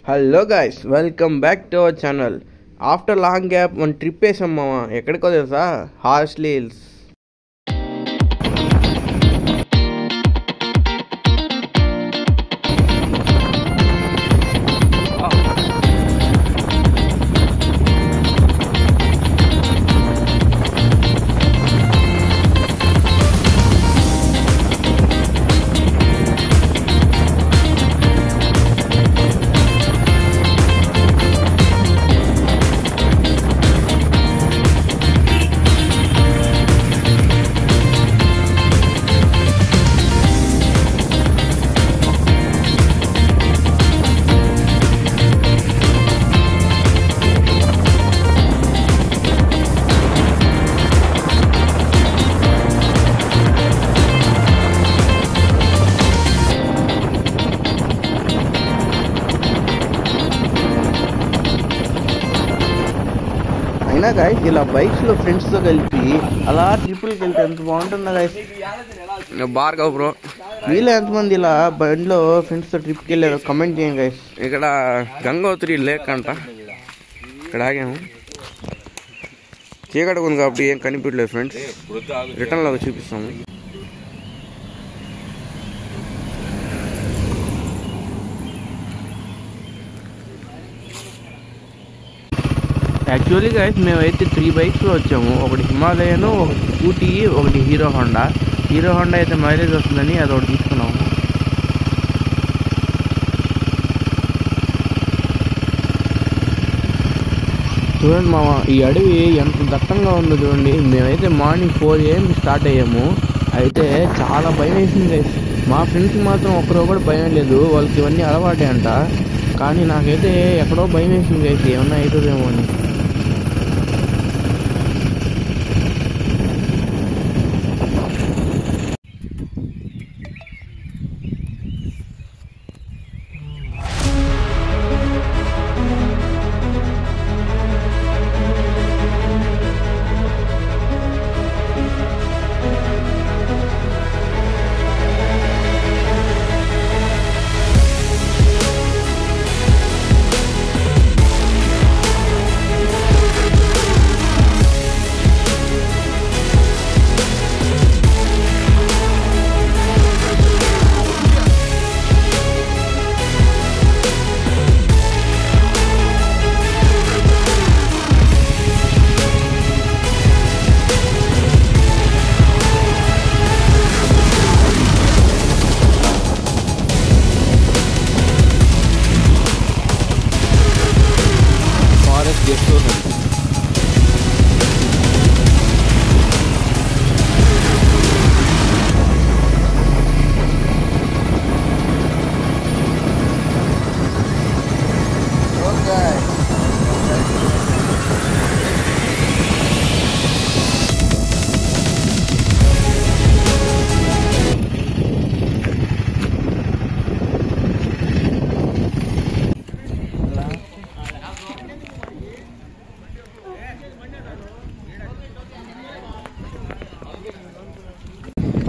Hello guys, welcome back to our channel. After long gap మన trip వేసాం మామ. ఎక్కడికో తెలుసా? Horsley hills. అయినా గైస్, ఇలా బైక్స్లో ఫ్రెండ్స్తో కలిపి అలా ట్రిపుల్కి వెళ్తే ఎంత బాగుంటుందా గైస్? బార్గా బ్రో, వీళ్ళు ఎంతమంది ఇలా బండిలో ఫ్రెండ్స్తో ట్రిప్కి వెళ్ళారు కమెంట్ చేయండి గైస్. ఇక్కడ గంగోత్రి లేక్ అంట, ఇక్కడ ఆగాము. చీకటి ఉంది కాబట్టి ఏం కనిపించలేదు ఫ్రెండ్స్. రిటర్న్లో చూపిస్తాము. యాక్చువల్లీ గైస్, మేమైతే 3 బైక్స్లో వచ్చాము. ఒకటి హిమాలయన్, ఒకటి స్కూటీ, ఒకటి హీరో హోండా. హీరో హోండా అయితే మైలేజ్ వస్తుందని అది ఒకటి తీసుకున్నాము. చూడండి మామ, ఈ అడవి ఎంత దట్టంగా ఉందో చూడండి. మేమైతే మార్నింగ్ 4 AM స్టార్ట్ అయ్యాము. అయితే చాలా భయం వేసింది గైస్. మా ఫ్రెండ్స్కి మాత్రం ఒక్కరో కూడా భయం లేదు, వాళ్ళకి ఇవన్నీ అలవాటే అంట. కానీ నాకైతే ఎక్కడో భయం వేసింది గైస్, ఏమన్నా అవుతుందేమో అని.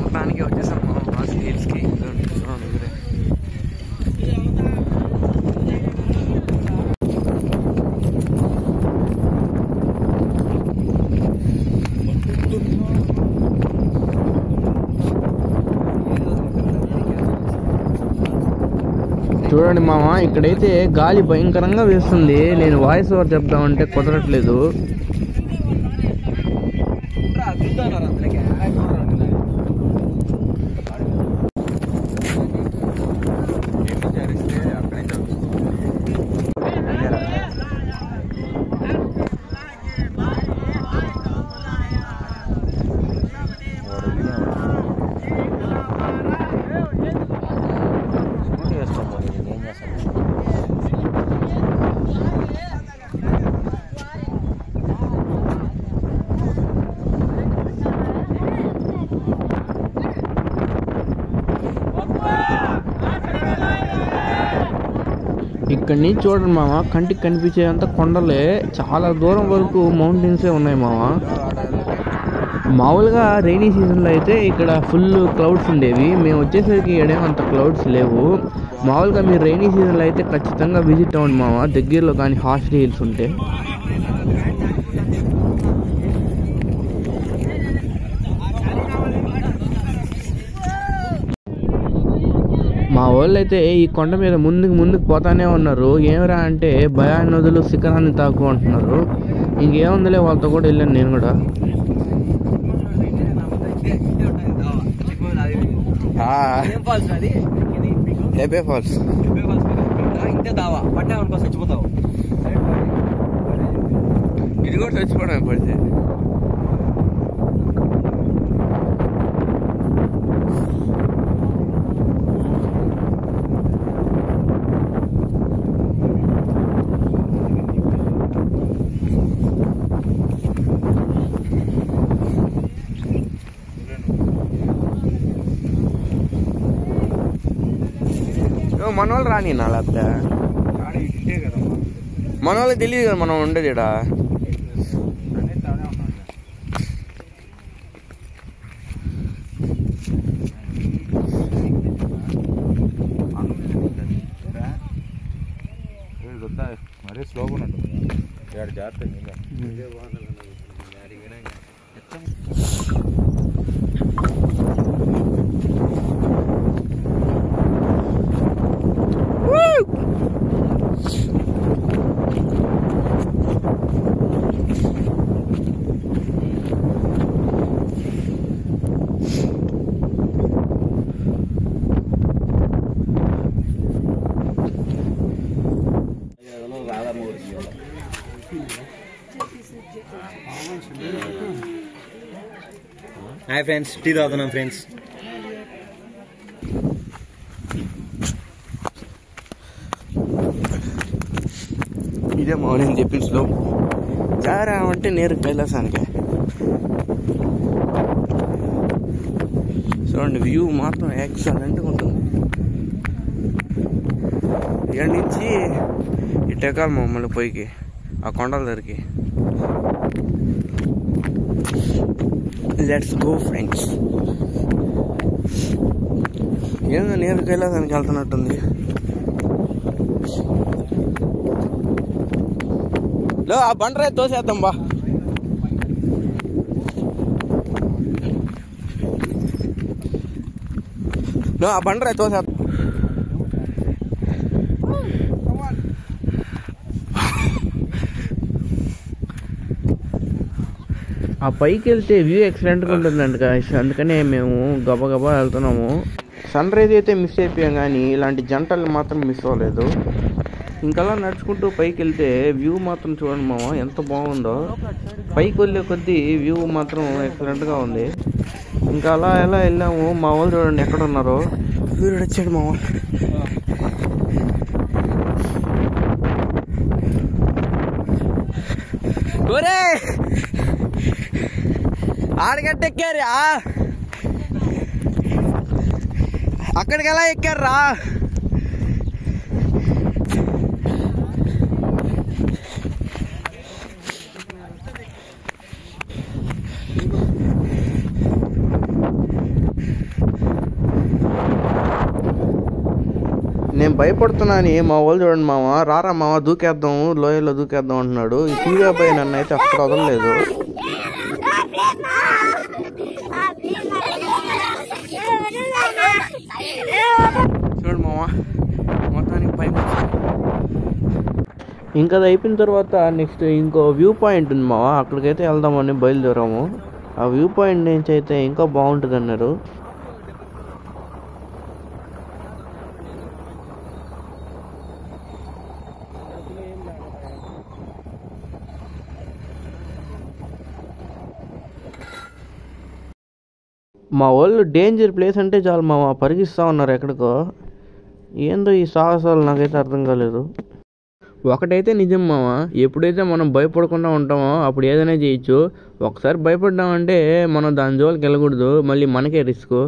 మొత్తానికి వచ్చేసాం మనం హార్స్లీ హిల్స్కి. చూడండి మామ, ఇక్కడైతే గాలి భయంకరంగా వేస్తుంది. నేను వాయిస్ ఓవర్ చెప్దామంటే కుదరట్లేదు. ఇక్కడి నుంచి చూడండి మామ, కంటికి కనిపించేంత కొండలే. చాలా దూరం వరకు మౌంటైన్సే ఉన్నాయి మామ. మామూలుగా రైనీ సీజన్లో అయితే ఇక్కడ ఫుల్ క్లౌడ్స్ ఉండేవి. మేము వచ్చేసరికి ఏడేమో అంత క్లౌడ్స్ లేవు. మామూలుగా మీరు రైనీ సీజన్లో అయితే ఖచ్చితంగా విజిట్ అవ్వండి మామ, దగ్గరలో కానీ హార్స్లీ హిల్స్ ఉంటే. మా వాళ్ళు అయితే ఈ కొండ మీద ముందుకు పోతానే ఉన్నారు. ఏమరా అంటే భయాన్ని నదులు శిఖరాన్ని తాకు అంటున్నారు. ఇంకేముందిలే, వాళ్ళతో కూడా వెళ్ళాను నేను కూడా. ఫాల్స్ ఇంతే దావా పట్టే అనుకో చచ్చిపోతావు. ఇది కూడా చచ్చిపోవడం పడితే. మన వాళ్ళు రాని నా లేకపోతే మన వాళ్ళకి తెలియదు కదా మనం ఉండేది ఇక్కడ. మరీ స్లోగా ఉంటుంది జాగ్రత్త. హాయ్ ఫ్రెండ్స్, టీ తాగుతున్నాం ఫ్రెండ్స్. ఇదే మౌనం చెప్పిన స్లోప్ జారా అంటే నేరు కైలాసానికి. చూడండి వ్యూ మాత్రం ఎక్సలెంట్గా ఉంటుంది. ఇక్కడి నుంచి ఇటెక్కాలి మమ్మల్ని పైకి ఆ కొండల దగ్గరికి. Let's go friends. ఏందో నేరు కైలాసానికి వెళ్తున్నట్టుంది. ఆ బండరాయి తోసేద్దాం బా. ఆ బండరాయి తోసేద్దాం. ఆ పైకి వెళ్తే వ్యూ ఎక్సలెంట్గా ఉంటుందండి గాయ్స్, అందుకనే మేము గబగబా వెళ్తున్నాము. సన్ రైజ్ అయితే మిస్ అయిపోయాం, కానీ ఇలాంటి జంటలు మాత్రం మిస్ అవ్వలేదు. ఇంకలా నడుచుకుంటూ పైకి వెళ్తే వ్యూ మాత్రం చూడండి మామ ఎంత బాగుందో. పైకి వెళ్ళే కొద్దీ వ్యూ మాత్రం ఎక్సలెంట్గా ఉంది. ఇంకా అలా ఎలా వెళ్ళాము. మా వాళ్ళు చూడండి ఎక్కడ ఉన్నారో. వీడు వచ్చాడు మామ. ఒరే ఆడగట్టెక్కారా, అక్కడికి ఎలా ఎక్కారా? నేను భయపడుతున్నాను. మా వాళ్ళు చూడండి మామ, రారా మామ దూకేద్దాం, లోయలో దూకేద్దాం అంటున్నాడు. ఈ సూర్య పోయి నన్ను అయితే అక్కడ వదలలేదు. చూడు మామ మొత్తానికి పైకి. ఇంకా అది అయిపోయిన తర్వాత నెక్స్ట్ ఇంకో వ్యూ పాయింట్ ఉంది మామ, అక్కడికైతే వెళ్దామని బయలుదేరాము. ఆ వ్యూ పాయింట్ నుంచి అయితే ఇంకా బాగుంటుంది అన్నారు. మా వాళ్ళు డేంజర్ ప్లేస్ అంటే చాలు మామ పరిగిస్తూ ఉన్నారు ఎక్కడికో. ఏందో ఈ సాహసాలు నాకైతే అర్థం కాలేదు. ఒకటైతే నిజం మామ, ఎప్పుడైతే మనం భయపడకుండా ఉంటామో అప్పుడు ఏదైనా చేయొచ్చు. ఒకసారి భయపడ్డామంటే మనం దాని జోలికి వెళ్ళకూడదు, మళ్ళీ మనకే రిస్క్.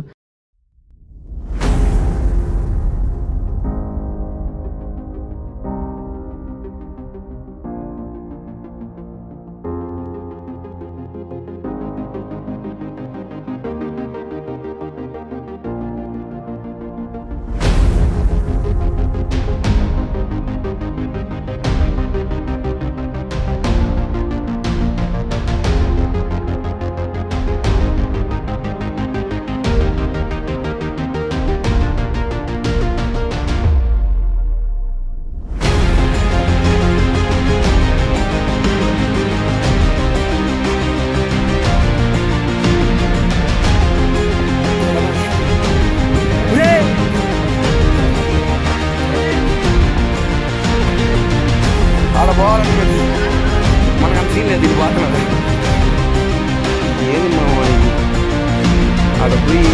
పోయి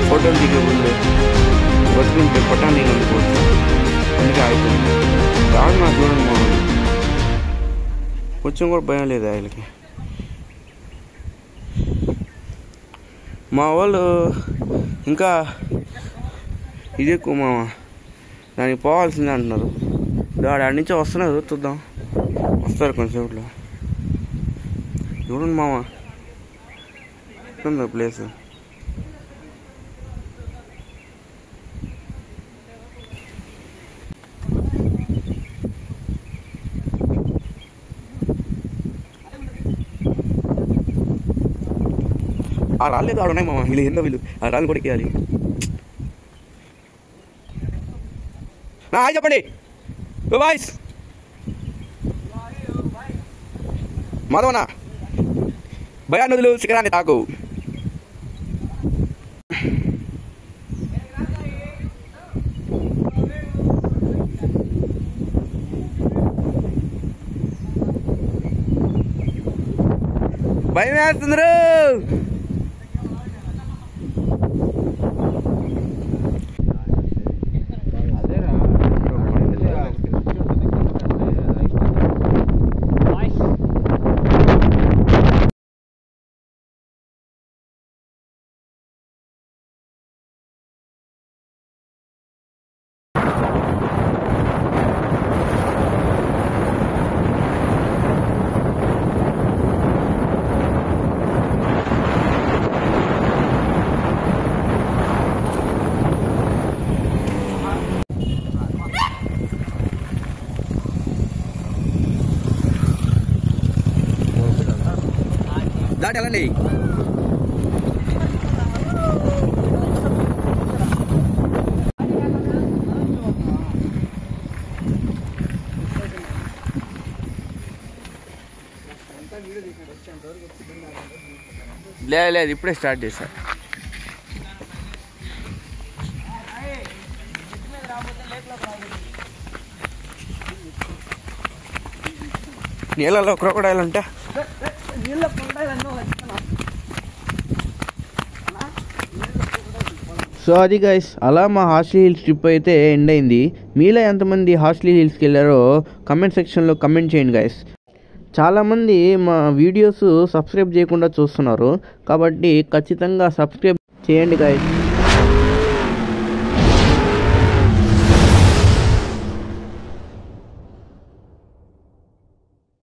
ఫోటోలు దిగే ముందు బతుకుంటే పట్టాన్ని అందుకోవచ్చు. అందుకే ఆగిపోయింది. రాడు నాకు చూడండి మా వాళ్ళు కొంచెం కూడా భయం లేదు ఆయనకి. మా వాళ్ళు ఇంకా ఇది ఎక్కువ మామ, దానికి పోవాల్సిందే అంటున్నారు. ఆడి నుంచి వస్తున్నారు, చూద్దాం వస్తారు కొంచెంసేపులో. చూడండి మామ ఎట్లుందో ప్లేస్. ఆ రాలేదు ఆడు ఉన్నాయి మామ, వీళ్ళు ఏందో వీళ్ళు ఆ రాళ్ళు కూడా ఎక్కేయాలి. హాయ్ చెప్పండి బాయ్స్. మాధవనా భయాన్ని వదులు, శిఖరాన్ని తాకు. భయం వేస్తున్నారు. దాటి వెళ్ళండి. లేదు ఇప్పుడే స్టార్ట్ చేశా. నీళ్ళలో క్రొకడైల్ ఉంటా. సో అది గైస్, అలా మా హార్స్లీ హిల్స్ ట్రిప్ అయితే ఎండ్ అయింది. మీలో ఎంతమంది హార్స్లీ హిల్స్కి వెళ్ళారో కమెంట్ సెక్షన్లో కమెంట్ చేయండి గైస్. చాలామంది మా వీడియోస్ సబ్స్క్రైబ్ చేయకుండా చూస్తున్నారు కాబట్టి ఖచ్చితంగా సబ్స్క్రైబ్ చేయండి గైస్.